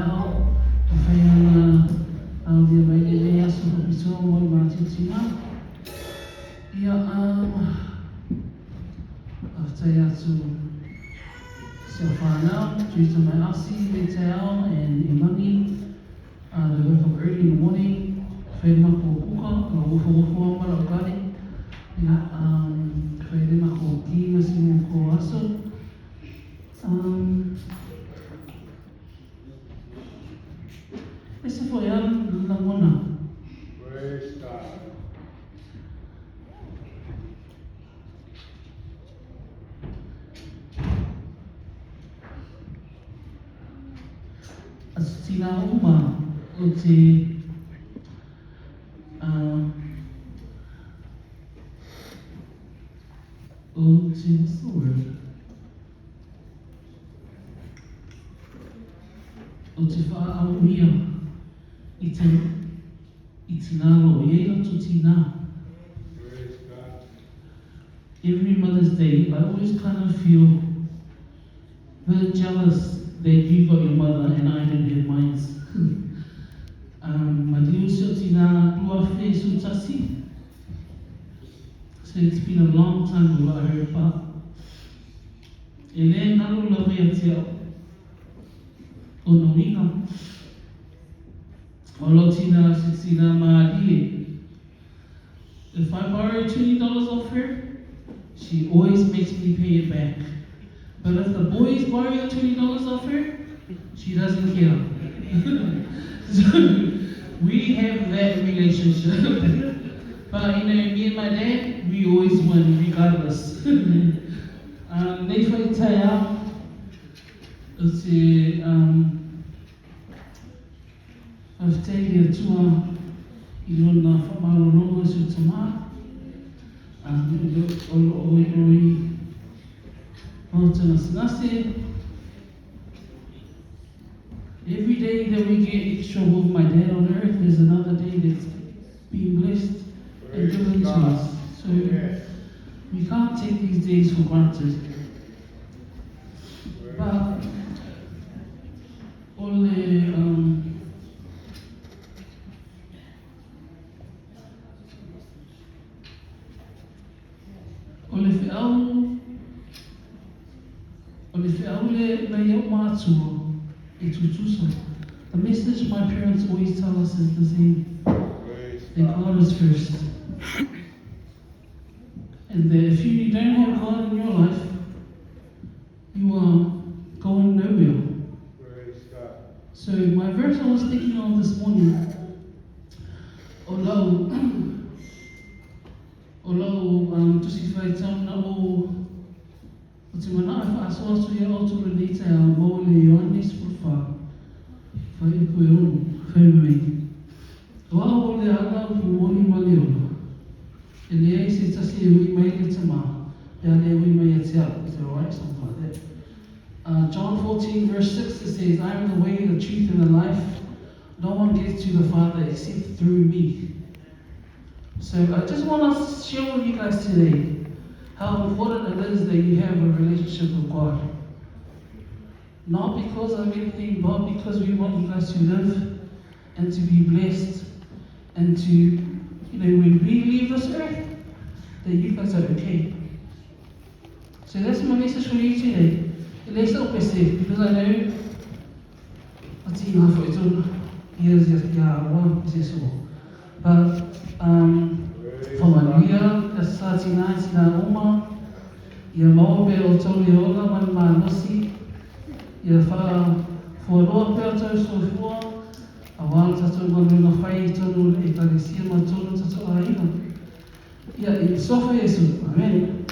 ao whaiana au dia mai le aso papisoa mo i mātiutina. Ia aftai atu se whanau, due to my asi, me te ao, and imangi. They wake up early in the morning, whai mako kuka, ka ufa mara o kare. Ia whai mako ki masimo ko aso. Ese foi a Laguna. Praise God. As tina uma o te what's the word? O te whaauia i tina lo, i eira tu tina. Praise God. Every Mother's Day, I always kind of feel very jealous that you got your mother and I didn't have mine. Madiu so tina lua whee su tasi. So it's been a long time ago I heard pa. E le ngaru la whea te au. O no winga. O lo tina si tina maadie. If I borrow $20 off her, she always makes me pay it back. But if the boys borrow $20 off her, she doesn't care. So we have that relationship. But me and my dad, we always win regardless. Nei whai tai au, o te whawhtei atua I rona whamarononga su tamā. Oi Montana Sinase. Every day that we get extra with my dad on earth, there's another day that's being blessed and given to us. So we can't take these days for granted. But the message my parents always tell us is the same. That God is first. And that if you don't have God in your life, you are going nowhere. So my verse I was thinking of this morning, although tusi whai tauna o te mana wha aso aso ia o tōra nei te a mo le Ioannis Purwha whai e koe onu, whai mei. Wa o le ala pu moni mali ona. E le ei se tasi e ui mai le te mā, e ale ui mai a te au, is that right? Something like that. John 14 verse 6 it says, I am the way, the truth, and the life. No one gets to the Father except through me. So I just want to share with you guys today how important it is that you have a relationship with God. Not because of anything, but because we want you guys to live and to be blessed and to, when we leave this earth, that you guys are okay. So that's my message for you today. Let's not be safe, because I know what's in our photo years one so. But from a year, that's 39, na uma, ia maope o tōri ola, man ma nosi, ia wha fuaroa pēr tau soifua, a wāna tatou ngā whai tonu e kare sia ma tonu tatou aina. Ia, i sofa Yesu, amen.